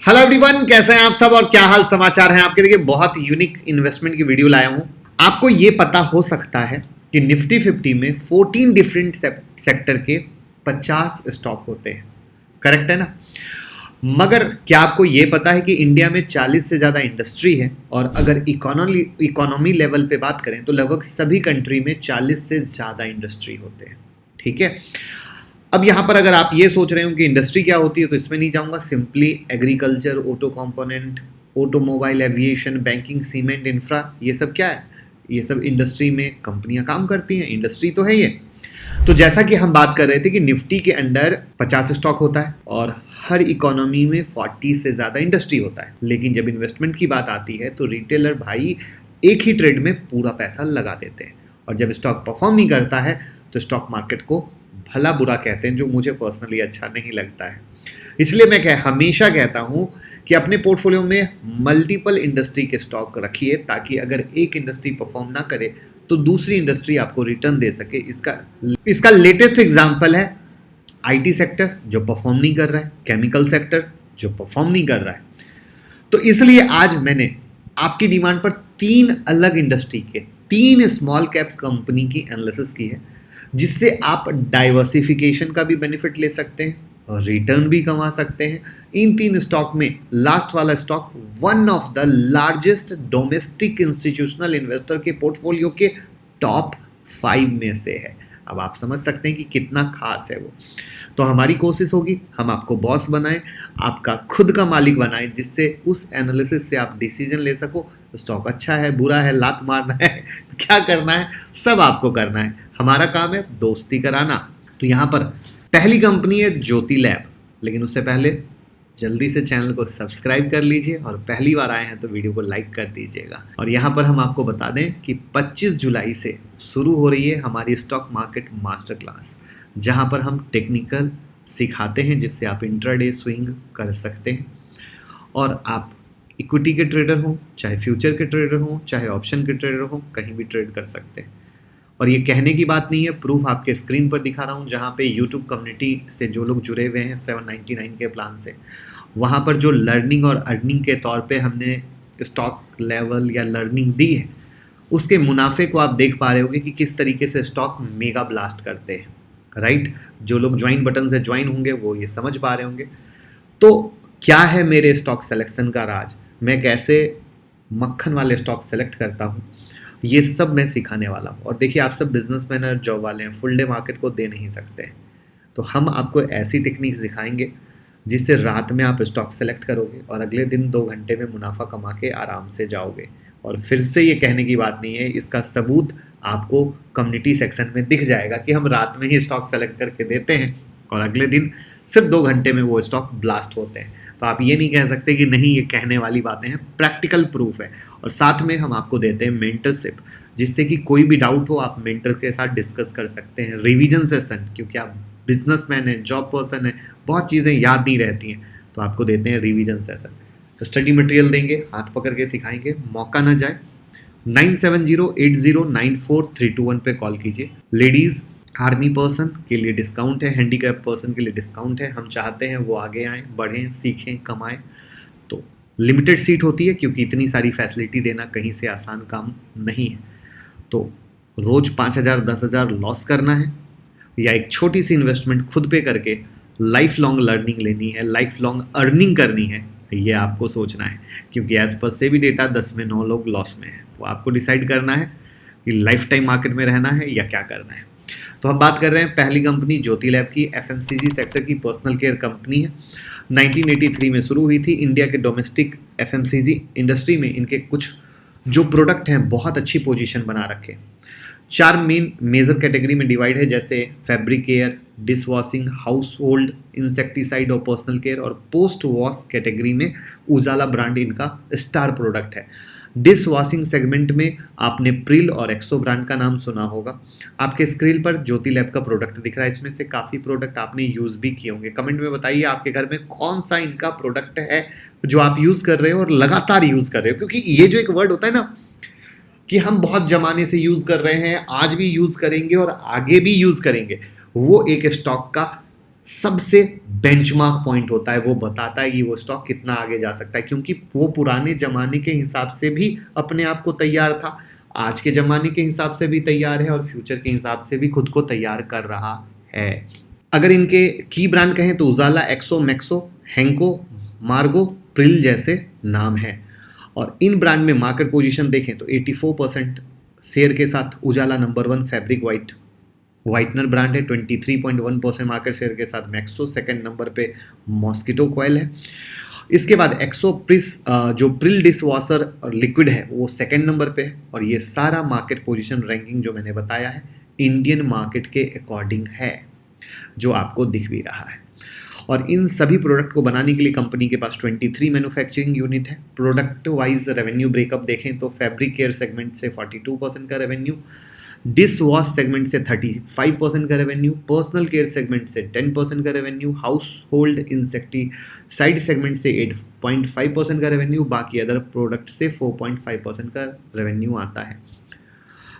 Hello everyone, कैसे हैं आप सब और क्या हाल समाचार हैं आपके। देखिए, बहुत यूनिक इन्वेस्टमेंट की वीडियो लाया हूं। आपको ये पता हो सकता है कि निफ्टी 50 में 14 डिफरेंट सेक्टर के 50 स्टॉक होते हैं, करेक्ट है ना। मगर क्या आपको ये पता है कि इंडिया में 40 से ज़्यादा इंडस्ट्री है और अगर इकोनॉमी लेवल पे बात करें तो लगभग सभी कंट्री में 40 से ज़्यादा इंडस्ट्री होते हैं। ठीक है, अब यहाँ पर अगर आप ये सोच रहे हो कि इंडस्ट्री क्या होती है तो इसमें नहीं जाऊँगा। Simply agriculture, auto component, automobile, aviation, banking, cement, infra, ये सब क्या है? ये सब इंडस्ट्री में कंपनियां काम करती हैं, इंडस्ट्री तो है ये। तो जैसा कि हम बात कर रहे थे कि निफ्टी के अंडर 50 स्टॉक होता है और हर इकोनॉमी में 40 से ज़्यादा इंडस्ट्री होता है। लेकिन जब इन्वेस्टमेंट की बात आती है तो रिटेलर भाई एक ही ट्रेड में पूरा पैसा लगा देते हैं और जब स्टॉक परफॉर्म नहीं करता है तो स्टॉक मार्केट को भला बुरा कहते हैं, जो मुझे पर्सनली अच्छा नहीं लगता है। इसलिए मैं हमेशा कहता हूं कि अपने पोर्टफोलियो में मल्टीपल इंडस्ट्री के स्टॉक रखिए ताकि अगर एक इंडस्ट्री परफॉर्म ना करे तो दूसरी इंडस्ट्री आपको रिटर्न दे सके। इसका लेटेस्ट एग्जांपल है आईटी सेक्टर जो परफॉर्म नहीं कर रहा है, केमिकल सेक्टर जो परफॉर्म नहीं कर रहा है। तो इसलिए आज मैंने आपकी डिमांड पर 3 अलग इंडस्ट्री के 3 स्मॉल कैप कंपनी की एनालिसिस की है, जिससे आप डाइवर्सिफिकेशन का भी बेनिफिट ले सकते हैं और रिटर्न भी कमा सकते हैं। इन 3 स्टॉक में लास्ट वाला stock one of the largest domestic institutional investor के पोर्टफोलियो के टॉप 5 में से है। अब आप समझ सकते हैं कि कितना खास है वो। तो हमारी कोशिश होगी हम आपको बॉस बनाएं, आपका खुद का मालिक बनाएं, जिससे उस एनालिसिस से आप डिसीजन ले सको। स्टॉक अच्छा है, बुरा है, लात मारना है, क्या करना है, सब आपको करना है। हमारा काम है दोस्ती कराना। तो यहाँ पर पहली कंपनी है ज्योति लैब, लेकिन उससे पहले जल्दी से चैनल को सब्सक्राइब कर लीजिए और पहली बार आए हैं तो वीडियो को लाइक कर दीजिएगा। और यहाँ पर हम आपको बता दें कि 25 जुलाई से शुरू हो रही है हमारी स्टॉक मार्केट मास्टर क्लास, जहाँ पर हम टेक्निकल सिखाते हैं जिससे आप इंट्राडे स्विंग कर सकते हैं और आप इक्विटी के ट्रेडर हों, चाहे फ्यूचर के ट्रेडर हों, चाहे ऑप्शन के ट्रेडर हों, कहीं भी ट्रेड कर सकते हैं। और ये कहने की बात नहीं है, प्रूफ आपके स्क्रीन पर दिखा रहा हूँ, जहाँ पे यूट्यूब कम्युनिटी से जो लोग जुड़े हुए हैं 799 के प्लान से, वहाँ पर जो लर्निंग और अर्निंग के तौर पे हमने स्टॉक लेवल या लर्निंग दी है, उसके मुनाफे को आप देख पा रहे होंगे कि किस तरीके से स्टॉक मेगा ब्लास्ट करते हैं, राइट। जो लोग ज्वाइन बटन से ज्वाइन होंगे वो ये समझ पा रहे होंगे। तो क्या है मेरे स्टॉक सिलेक्शन का राज, मैं कैसे मक्खन वाले स्टॉक सेलेक्ट करता हूँ, ये सब मैं सिखाने वाला हूँ। और देखिए, आप सब बिजनेसमैन और जॉब वाले हैं, फुल डे मार्केट को दे नहीं सकते, तो हम आपको ऐसी टेक्निक सिखाएंगे जिससे रात में आप स्टॉक सेलेक्ट करोगे और अगले दिन 2 घंटे में मुनाफा कमा के आराम से जाओगे। और फिर से ये कहने की बात नहीं है, इसका सबूत आपको कम्युनिटी सेक्शन में दिख जाएगा कि हम रात में ही स्टॉक सेलेक्ट करके देते हैं और अगले दिन सिर्फ 2 घंटे में वो स्टॉक ब्लास्ट होते हैं। तो आप ये नहीं कह सकते कि नहीं, ये कहने वाली बातें हैं, प्रैक्टिकल प्रूफ है। और साथ में हम आपको देते हैं मेंटरशिप, जिससे कि कोई भी डाउट हो आप मेंटर के साथ डिस्कस कर सकते हैं। रिवीजन सेशन, क्योंकि आप बिजनेसमैन हैं, जॉब पर्सन हैं, बहुत चीज़ें याद नहीं रहती हैं, तो आपको देते हैं रिवीजन सेशन। स्टडी मटेरियल देंगे, हाथ पकड़ के सिखाएंगे, मौका ना जाए। 9708094321 पे कॉल कीजिए। लेडीज़, आर्मी पर्सन के लिए डिस्काउंट है, हैंडीकैप पर्सन के लिए डिस्काउंट है। हम चाहते हैं वो आगे आएँ, बढ़ें, सीखें, कमाएं। तो लिमिटेड सीट होती है क्योंकि इतनी सारी फैसिलिटी देना कहीं से आसान काम नहीं है। तो रोज़ 5,000 10,000 लॉस करना है या एक छोटी सी इन्वेस्टमेंट खुद पे करके लाइफ लॉन्ग लर्निंग लेनी है, लाइफ लॉन्ग अर्निंग करनी है, ये आपको सोचना है। क्योंकि एज पर से भी डेटा 10 में 9 लोग लॉस में हैं। तो आपको डिसाइड करना है कि लाइफ टाइम मार्केट में रहना है या क्या करना है। तो हम बात कर रहे हैं पहली कंपनी ज्योति लैब की। एफएमसीजी सेक्टर की पर्सनल केयर कंपनी है। 1983 में शुरू हुई थी। इंडिया के डोमेस्टिक एफएमसीजी इंडस्ट्री में इनके कुछ जो प्रोडक्ट हैं बहुत अच्छी पोजीशन बना रखे। 4 मेन मेजर कैटेगरी में डिवाइड है, जैसे fabric care, dish washing, house hold insecticide और पर्सनल केयर। और पोस्ट वॉश कैटेगरी में उजाला ब्रांड इनका स्टार प्रोडक्ट है। डिश वॉशिंग सेगमेंट में आपने प्रिल और एक्सो ब्रांड का नाम सुना होगा। आपके स्क्रीन पर ज्योति लैब का प्रोडक्ट दिख रहा है। इसमें से काफ़ी प्रोडक्ट आपने यूज़ भी किए होंगे। कमेंट में बताइए आपके घर में कौन सा इनका प्रोडक्ट है जो आप यूज़ कर रहे हो और लगातार यूज़ कर रहे हो। क्योंकि ये जो एक वर्ड होता है ना कि हम बहुत ज़माने से यूज़ कर रहे हैं, आज भी यूज़ करेंगे और आगे भी यूज़ करेंगे, वो एक स्टॉक का सबसे बेंचमार्क पॉइंट होता है, वो बताता है कि वो स्टॉक कितना आगे जा सकता है, क्योंकि वो पुराने जमाने के हिसाब से भी अपने आप को तैयार था, आज के ज़माने के हिसाब से भी तैयार है और फ्यूचर के हिसाब से भी खुद को तैयार कर रहा है। अगर इनके की ब्रांड कहें तो उजाला, एक्सो, मैक्सो, हेंको, मार्गो, प्रिल जैसे नाम हैं। और इन ब्रांड में मार्केट पोजीशन देखें तो 84% शेयर के साथ उजाला नंबर 1 फैब्रिक वाइटनर ब्रांड है, 23.1% मार्केट शेयर के साथ मैक्सो, सेकंड नंबर पे मॉस्किटो कॉयल है। इसके बाद एक्सो जो प्रिल डिश वॉशर और लिक्विड है वो सेकंड नंबर पे है। और ये सारा मार्केट पोजीशन रैंकिंग जो मैंने बताया है इंडियन मार्केट के अकॉर्डिंग है, जो आपको दिख भी रहा है। और इन सभी प्रोडक्ट को बनाने के लिए कंपनी के पास 23 मैन्युफैक्चरिंग यूनिट है। प्रोडक्ट वाइज रेवेन्यू ब्रेकअप देखें तो फैब्रिक केयर सेगमेंट से 42% का रेवेन्यू, डिश वॉश सेगमेंट से 35% का रेवेन्यू, पर्सनल केयर सेगमेंट से 10% का revenue, house hold insecticide segment से 8.5% का रेवेन्यू, बाकी अदर प्रोडक्ट से 4.5% का रेवेन्यू आता है।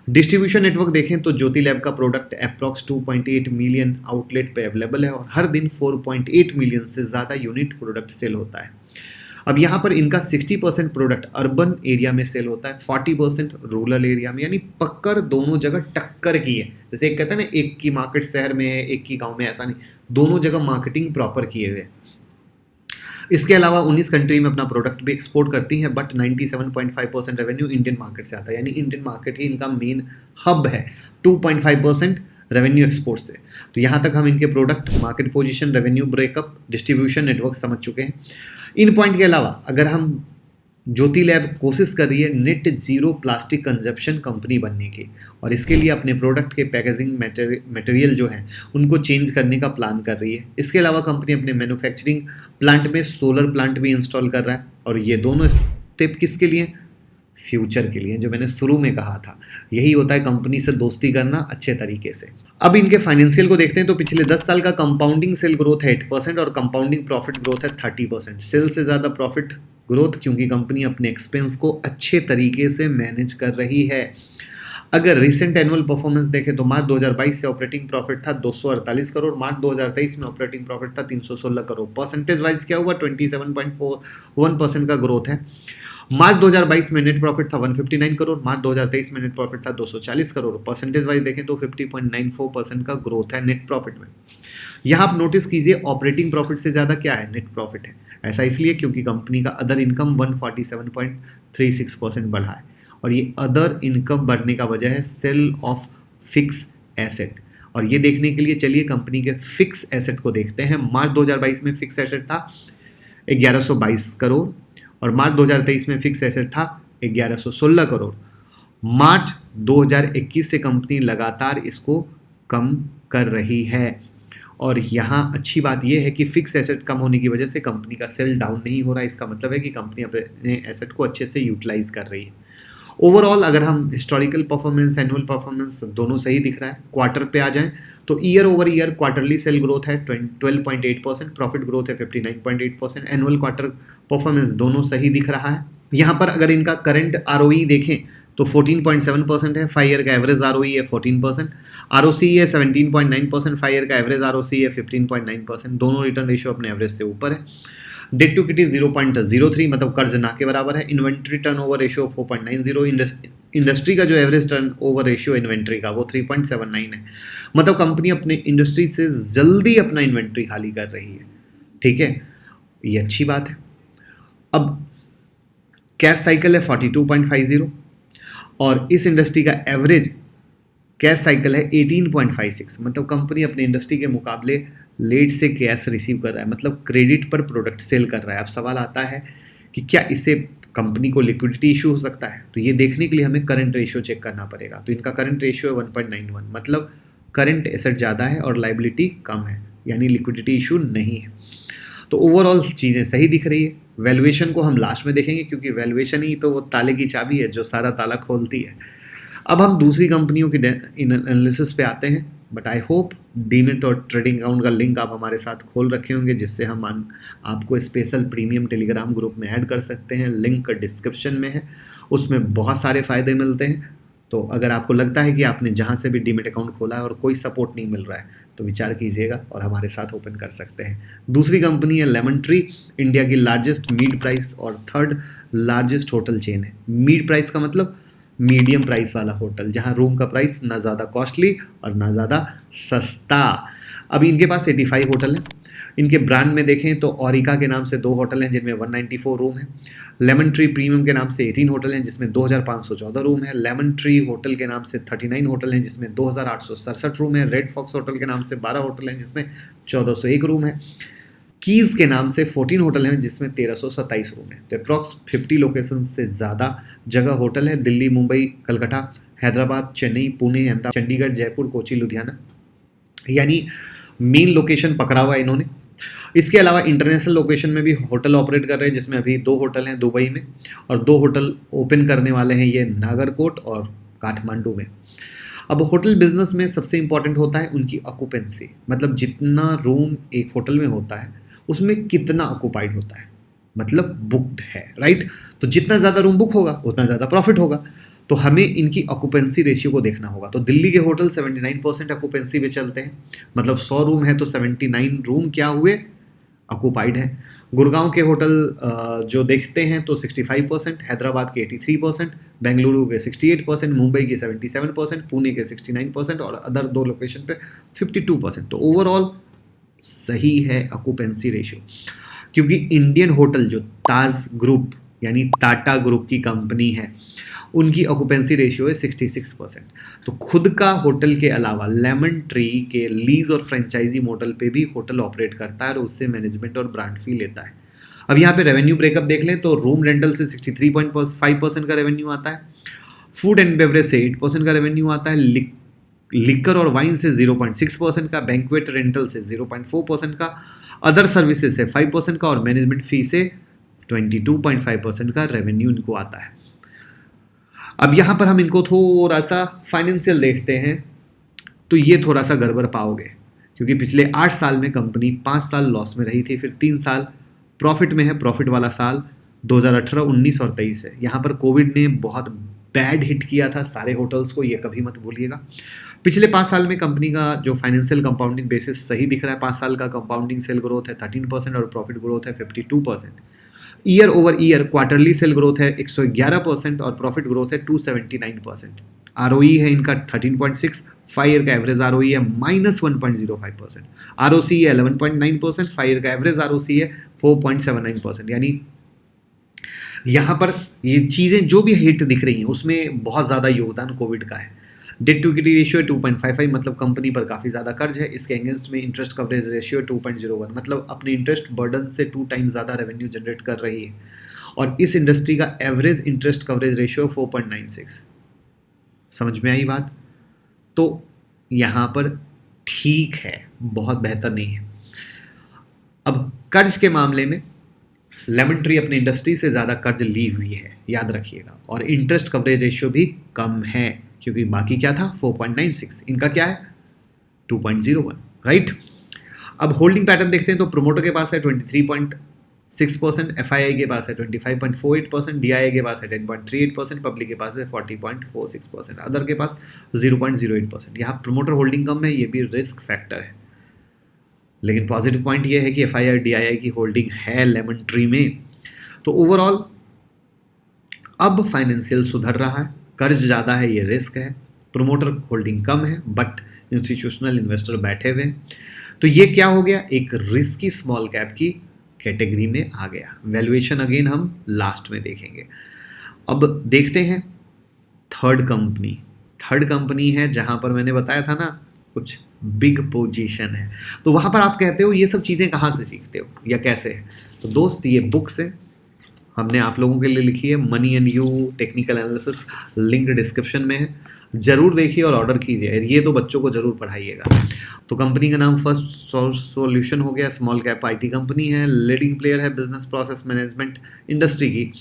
डिस्ट्रीब्यूशन नेटवर्क देखें तो ज्योति लैब का प्रोडक्ट अप्रॉक्स 2.8 मिलियन आउटलेट पे अवेलेबल है और हर दिन 4.8 मिलियन से ज़्यादा यूनिट प्रोडक्ट सेल होता है। अब यहाँ पर इनका 60% प्रोडक्ट अर्बन एरिया में सेल होता है, 40% रूरल एरिया में, यानी पक्कर दोनों जगह टक्कर की है। जैसे एक कहते हैं ना, एक की मार्केट शहर में है, एक की गांव में, ऐसा नहीं, दोनों जगह मार्केटिंग प्रॉपर किए हुए। इसके अलावा 19 कंट्री में अपना प्रोडक्ट भी एक्सपोर्ट करती हैं, बट 97.5% रेवेन्यू इंडियन मार्केट से आता है, यानी इंडियन मार्केट ही इनका मेन हब है। 2.5% रेवेन्यू एक्सपोर्ट से। तो यहाँ तक हम इनके product, market position, revenue breakup, distribution network समझ चुके हैं। इन पॉइंट के अलावा अगर हम ज्योति लैब कोशिश कर रही है net zero plastic consumption company बनने की, और इसके लिए अपने प्रोडक्ट के पैकेजिंग मटेरियल जो हैं उनको चेंज करने का प्लान कर रही है। इसके अलावा कंपनी अपने मैन्युफैक्चरिंग प्लांट में सोलर प्लांट भी इंस्टॉल कर रहा है, और ये दोनों स्टेप किसके लिए? फ्यूचर के लिए, जो मैंने शुरू में कहा था। यही होता है कंपनी से दोस्ती करना अच्छे तरीके से। अब इनके फाइनेंशियल को देखते हैं तो पिछले 10 साल का कंपाउंडिंग सेल ग्रोथ है 8% और कंपाउंडिंग प्रॉफिट ग्रोथ है 30%। सेल से ज़्यादा प्रॉफिट ग्रोथ, क्योंकि कंपनी अपने एक्सपेंस को अच्छे तरीके से मैनेज कर रही है। अगर रिसेंट एनुअल परफॉर्मेंस देखें तो मार्च 2022 से ऑपरेटिंग प्रॉफिट था 248 करोड़, मार्च 2023 में ऑपरेटिंग प्रॉफिट था 316 करोड़। परसेंटेज वाइज क्या हुआ? 27.41% का ग्रोथ है। मार्च 2022 में नेट प्रॉफिट था 159 करोड़, मार्च 2023 में नेट प्रॉफिट था 240 करोड़। परसेंटेज वाइज देखें तो 50.94% का ग्रोथ है नेट प्रॉफिट में। यहाँ आप नोटिस कीजिए ऑपरेटिंग प्रॉफिट से ज़्यादा क्या है? नेट प्रॉफिट है। ऐसा इसलिए क्योंकि कंपनी का अदर इनकम 147.36% बढ़ा है, और ये अदर इनकम बढ़ने का वजह है सेल ऑफ फिक्स एसेट। और ये देखने के लिए चलिए कंपनी के फिक्स एसेट को देखते हैं। मार्च 2022 में फिक्स एसेट था 1122 करोड़ और मार्च 2023 में फिक्स एसेट था 1116 करोड़। मार्च 2021 से कंपनी लगातार इसको कम कर रही है, और यहाँ अच्छी बात यह है कि फिक्स एसेट कम होने की वजह से कंपनी का सेल डाउन नहीं हो रहा है। इसका मतलब है कि कंपनी अपने एसेट को अच्छे से यूटिलाइज कर रही है। ओवरऑल अगर हम हिस्टोरिकल परफॉर्मेंस, एनुअल परफॉर्मेंस दोनों सही दिख रहा है। क्वार्टर पे आ जाएं तो year over year quarterly sale growth है 12.8%, प्रॉफिट ग्रोथ है 59.8%, एनुअल क्वार्टर परफॉर्मेंस दोनों सही दिख रहा है। यहाँ पर अगर इनका करंट ROE देखें तो 14.7% है, 5 ईयर का एवरेज ROE है 14%, ROCE है 17.9%, 5 ईयर का एवरेज ROCE है 15.9%, दोनों रिटर्न रेशियो अपने एवरेज से ऊपर है। डेट टू इक्विटी 0.03, मतलब कर्ज ना के बराबर है। Inventory turn over ratio 4.90, industry का जो average turn over ratio inventory का वो 3.79 है, मतलब कंपनी अपने इंडस्ट्री से जल्दी अपना इन्वेंट्री खाली कर रही है। ठीक है, ये अच्छी बात है। अब कैश साइकिल है 42.50 और इस इंडस्ट्री का एवरेज कैश साइकिल है 18.56, मतलब कंपनी अपने इंडस्ट्री के मुकाबले लेट से कैश रिसीव कर रहा है, मतलब क्रेडिट पर प्रोडक्ट सेल कर रहा है। अब सवाल आता है कि क्या इससे कंपनी को लिक्विडिटी इशू हो सकता है? तो ये देखने के लिए हमें करंट रेशियो चेक करना पड़ेगा। तो इनका करंट रेशियो है 1.91, मतलब करंट एसेट ज़्यादा है और लाइबिलिटी कम है, यानी लिक्विडिटी इशू नहीं है। तो ओवरऑल चीज़ें सही दिख रही है। वैल्यूएशन को हम लास्ट में देखेंगे, क्योंकि वैल्यूएशन ही तो वो ताले की चाबी है जो सारा ताला खोलती है। अब हम दूसरी कंपनियों की एनालिसिस पे आते हैं, बट आई होप डीमेट और ट्रेडिंग अकाउंट का लिंक आप हमारे साथ खोल रखे होंगे, जिससे हम आपको स्पेशल प्रीमियम टेलीग्राम ग्रुप में ऐड कर सकते हैं। लिंक डिस्क्रिप्शन में है, उसमें बहुत सारे फ़ायदे मिलते हैं। तो अगर आपको लगता है कि आपने जहाँ से भी डीमेट अकाउंट खोला है और कोई सपोर्ट नहीं मिल रहा है तो विचार कीजिएगा और हमारे साथ ओपन कर सकते हैं। दूसरी कंपनी है लेमन ट्री, इंडिया की लार्जेस्ट मिड प्राइस और थर्ड लार्जेस्ट होटल चेन है। मिड प्राइस का मतलब मीडियम प्राइस वाला होटल, जहाँ रूम का प्राइस ना ज़्यादा कॉस्टली और ना ज़्यादा सस्ता। अभी इनके पास 85 होटल है। इनके ब्रांड में देखें तो ओरिका के नाम से 2 होटल हैं जिनमें 194 रूम है। लेमन ट्री प्रीमियम के नाम से 18 होटल हैं जिसमें 2514 रूम है। लेमन ट्री होटल के नाम से 39 होटल हैं जिसमें 2867 रूम है। रेड फॉक्स होटल के नाम से 12 होटल हैं जिसमें 1401 रूम है। कीज़ के नाम से 14 होटल हैं जिसमें 1327 रूम है। तो अप्रॉक्स 50 लोकेशन से ज़्यादा जगह होटल है। दिल्ली, मुंबई, कलकत्ता, हैदराबाद, चेन्नई, पुणे, अहमदाबाद, चंडीगढ़, जयपुर, कोची, लुधियाना, यानी मेन लोकेशन पकड़ा हुआ है इन्होंने। इसके अलावा इंटरनेशनल लोकेशन में भी होटल ऑपरेट कर रहे हैं जिसमें अभी 2 होटल हैं दुबई में और 2 होटल ओपन करने वाले हैं ये नागरकोट और काठमांडू में। अब होटल बिजनेस में सबसे इंपॉर्टेंट होता है उनकी ऑक्यूपेंसी, मतलब जितना रूम एक होटल में होता है उसमें कितना ऑक्यूपाइड होता है, मतलब बुक्ड है, राइट। तो जितना ज़्यादा रूम बुक होगा उतना ज़्यादा प्रॉफिट होगा। तो हमें इनकी ऑक्यूपेंसी रेशियो को देखना होगा। तो दिल्ली के होटल 79% ऑक्यूपेंसी पे चलते हैं, मतलब 100 रूम है तो 79 रूम क्या हुए, ऑक्यूपाइड है। गुड़गांव के होटल जो देखते हैं तो 65%, हैदराबाद के 83%, बेंगलुरु के 68%, मुंबई के 77%, पुणे के 69% और अदर 2 लोकेशन पे 52%। तो ओवरऑल सही है ऑक्यूपेंसी रेशियो, क्योंकि इंडियन होटल जो ताज ग्रुप यानी टाटा ग्रुप की कंपनी है उनकी ऑक्यूपेंसी रेशियो है 66%। तो खुद का होटल के अलावा लेमन ट्री के लीज और फ्रेंचाइजी मॉडल पे भी होटल ऑपरेट करता है और उससे मैनेजमेंट और ब्रांड फी लेता है। अब यहाँ पे रेवेन्यू ब्रेकअप देख लें तो रूम रेंटल से 63.5% का रेवेन्यू आता है, फूड एंड बेवरेज से 8% का रेवेन्यू आता है, लिकर और वाइन से 0.6% का, बैंक्वेट रेंटल से 0.4% का, अदर सर्विसेज से 5% का और मैनेजमेंट फी से 22.5% का रेवेन्यू इनको आता है। अब यहाँ पर हम इनको थोड़ा सा फाइनेंशियल देखते हैं तो ये थोड़ा सा गड़बड़ पाओगे, क्योंकि पिछले 8 साल में कंपनी 5 साल लॉस में रही थी, फिर 3 साल प्रॉफिट में है। प्रॉफिट वाला साल 2018, 19 और 23 है। यहाँ पर कोविड ने बहुत बैड हिट किया था सारे होटल्स को, ये कभी मत भूलिएगा। पिछले 5 साल में कंपनी का जो फाइनेंशियल कंपाउंडिंग बेसिस सही दिख रहा है। 5 साल का कंपाउंडिंग सेल ग्रोथ है 13% और प्रॉफिट ग्रोथ है 52%। Year over year quarterly sale growth है 111% और प्रॉफिट ग्रोथ है 279%। आरओई है इनका 13.6, 5 ईयर का एवरेज आरओई है -1.05%। आरओसी है 11.9%, 5 ईयर का एवरेज आरओसी है 4.79%। यानी यहाँ पर ये चीज़ें जो भी हिट दिख रही हैं उसमें बहुत ज़्यादा योगदान कोविड का है। डेट टू इक्विटी रेशियो 2.55, मतलब कंपनी पर काफ़ी ज़्यादा कर्ज है। इसके अगेंस्ट में इंटरेस्ट कवरेज रेशियो 2.01, मतलब अपने इंटरेस्ट बर्डन से 2 टाइम्स ज़्यादा रेवेन्यू जनरेट कर रही है। और इस इंडस्ट्री का एवरेज इंटरेस्ट कवरेज रेशियो 4.96। समझ में आई बात? तो यहाँ पर ठीक है, बहुत बेहतर नहीं है। अब कर्ज के मामले में लेमन ट्री अपने इंडस्ट्री से ज़्यादा कर्ज ली हुई है, याद रखिएगा, और इंटरेस्ट कवरेज रेशियो भी कम है, क्योंकि बाकी क्या था 4.96, इनका क्या है 2.01, राइट। अब होल्डिंग पैटर्न देखते हैं तो प्रोमोटर के पास है 23.6%, एफआईआई के पास है 25.48%, डीआईआई के पास है 10.38%, पब्लिक के पास है 40.46%, अदर के पास 0.08%। यहाँ प्रोमोटर होल्डिंग कम है, ये भी रिस्क फैक्टर है। लेकिन पॉजिटिव पॉइंट ये है कि एफआईआई डीआईआई की होल्डिंग है लेमन ट्री में। तो ओवरऑल अब फाइनेंशियल सुधर रहा है, कर्ज ज़्यादा है, ये रिस्क है, प्रोमोटर होल्डिंग कम है, बट इंस्टीट्यूशनल इन्वेस्टर बैठे हुए हैं। तो ये क्या हो गया, एक रिस्की स्मॉल कैप की कैटेगरी में आ गया। वैल्यूएशन अगेन हम लास्ट में देखेंगे। अब देखते हैं थर्ड कंपनी है जहाँ पर मैंने बताया था ना कुछ बिग पोजीशन है। तो वहाँ पर आप कहते हो ये सब चीज़ें कहाँ से सीखते हो या कैसे है? तो दोस्त ये बुक्स है, हमने आप लोगों के लिए लिखी है, money and you technical analysis, link description में है, ज़रूर देखिए और ऑर्डर कीजिए। ये तो बच्चों को ज़रूर पढ़ाइएगा। तो कंपनी का नाम फर्स्ट सोर्स सॉल्यूशन हो गया, स्मॉल कैप आईटी कंपनी है, लीडिंग प्लेयर है बिजनेस प्रोसेस मैनेजमेंट इंडस्ट्री की।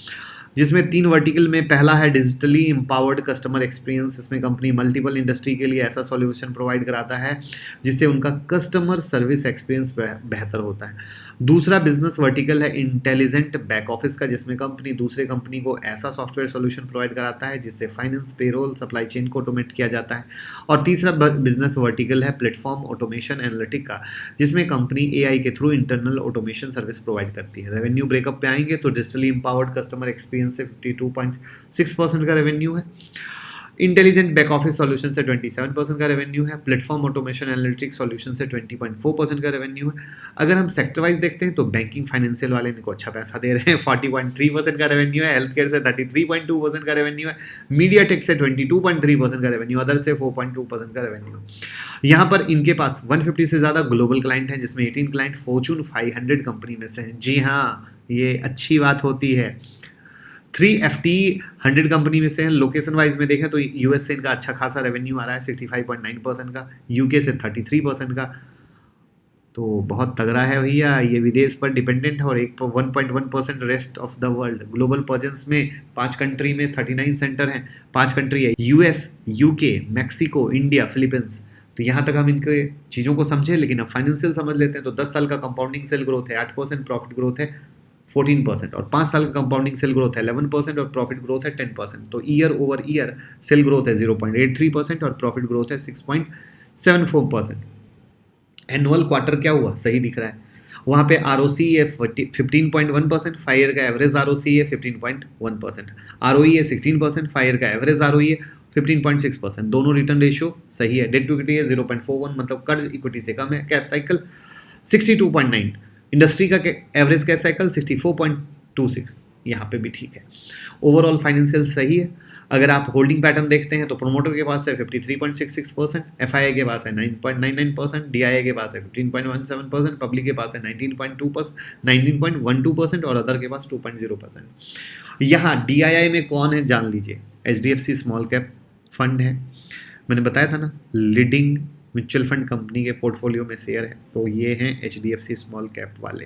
जिसमें 3 वर्टिकल में पहला है डिजिटली एम्पावर्ड कस्टमर एक्सपीरियंस। इसमें कंपनी मल्टीपल इंडस्ट्री के लिए ऐसा सॉल्यूशन प्रोवाइड कराता है जिससे उनका कस्टमर सर्विस एक्सपीरियंस बेहतर होता है। दूसरा बिजनेस वर्टिकल है इंटेलिजेंट बैक ऑफिस का, जिसमें कंपनी दूसरे कंपनी को ऐसा सॉफ्टवेयर सॉल्यूशन प्रोवाइड कराता है जिससे फाइनेंस, पेरोल, सप्लाई चेन को ऑटोमेट किया जाता है। और तीसरा बिजनेस वर्टिकल है प्लेटफॉर्म ऑटोमेशन एनालिटिक का, जिसमें कंपनी एआई के through internal automation service provide करती है। रेवेन्यू ब्रेकअप पे आएंगे तो डिजिटली एम्पावर्ड कस्टमर एक्सपीरियंस से 52.6% का रेवेन्यू है, इंटेलिजेंट बैक ऑफिस सॉल्यूशन से 27% का रेवेन्यू है, प्लेटफॉर्म ऑटोमेशन एनालिटिक्स सॉल्यूशन से 20.4% का रेवेन्यू है। अगर हम सेक्टर वाइज देखते हैं तो बैंकिंग फाइनेंशियल वाले इनको अच्छा पैसा दे रहे हैं, 40.3% का रेवेन्यू है, हेल्थ केयर से 33.2% का रेवेन्यू है, मीडिया टेक से 22.3% का रेवेन्यू, अदर से 4.2% का रेवेन्यू। यहाँ पर इनके पास 150 से ज़्यादा ग्लोबल क्लाइंट हैं, जिसमें 18 क्लाइंट फॉर्चून 500 कंपनी में से हैं। जी हाँ, ये अच्छी बात होती है। 3 FTE 100 कंपनी में से हैं। लोकेशन वाइज में देखें तो यूएस से इनका अच्छा खासा रेवेन्यू आ रहा है 65.9% का, यूके से 33% का, तो बहुत तगड़ा है भैया। ये विदेश पर डिपेंडेंट है और 1.1% rest of the world. Global presence में 5 कंट्री में 39 सेंटर हैं। 5 कंट्री है US, UK, Mexico, India, Philippines. तो यहाँ तक हम इनके चीज़ों को समझे, लेकिन अब फाइनेंशियल समझ लेते हैं। तो 10 साल का कंपाउंडिंग सेल ग्रोथ है 8%, प्रॉफिट ग्रोथ है 14%, और 5 साल का कंपाउंडिंग सेल ग्रोथ है 11% और प्रॉफिट ग्रोथ है 10%। तो year over year cell growth है 0.83% और प्रॉफिट ग्रोथ है 6.74%। एनुअल क्वार्टर क्या हुआ, सही दिख रहा है। वहाँ पे ROC है 15.1%, 5 ईयर का एवरेज ROC है 15.1%, ROE है 16%, 5 ईयर का एवरेज ROE है 15.6%। दोनों रिटर्न रेशियो सही है। डेट टू इक्विटी है 0.41, मतलब कर्ज इक्विटी से कम है। कैश साइकिल 62.9, इंडस्ट्री का एवरेज कैश साइकिल 64.26, यहाँ पे भी ठीक है। ओवरऑल फाइनेंशियल सही है। अगर आप होल्डिंग पैटर्न देखते हैं तो प्रोमोटर के पास है 53.66%, FII के पास है 9.99%, DII के पास है 15.17%, पब्लिक के पास है 19.12% और अदर के पास 2.0%। यहाँ DII में कौन है जान लीजिए, HDFC स्मॉल कैप फंड है। मैंने बताया था ना, लीडिंग म्यूचुअल फंड कंपनी के पोर्टफोलियो में शेयर है, तो ये हैं HDFC स्मॉल कैप वाले।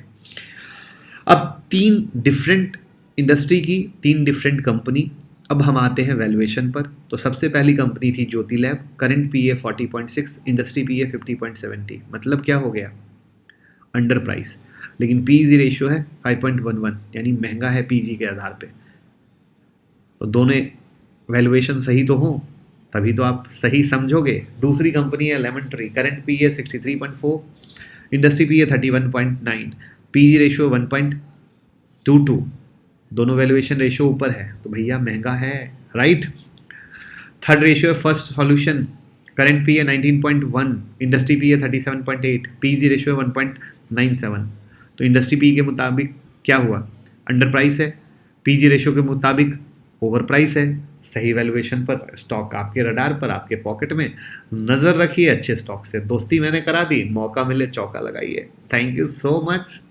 अब 3 डिफरेंट इंडस्ट्री की 3 डिफरेंट कंपनी। अब हम आते हैं वैल्यूएशन पर। तो सबसे पहली कंपनी थी Jyoti lab, current PE 40.6, industry PE 50.70। मतलब क्या हो गया, अंडर प्राइस, लेकिन PE रेशियो है 5.11, यानी महंगा है PG के आधार पे। तो दोनों वैल्यूएशन सही तो हो तभी तो आप सही समझोगे। दूसरी कंपनी है lemon tree, current PE 63.4, industry PE 31.9, PE ratio 1.22, दोनों वैल्यूएशन रेशियो ऊपर है, तो भैया महंगा है, राइट। थर्ड रेशियो है first solution, current PE 19.1, industry PE 37.8, PE ratio 1.97। तो इंडस्ट्री PE के मुताबिक क्या हुआ, अंडर प्राइस है, PE रेशियो के मुताबिक ओवर प्राइस है। सही वैल्यूएशन पर स्टॉक आपके रडार पर, आपके पॉकेट में, नज़र रखिए अच्छे स्टॉक से। दोस्ती मैंने करा दी, मौका मिले चौका लगाइए। Thank you so much.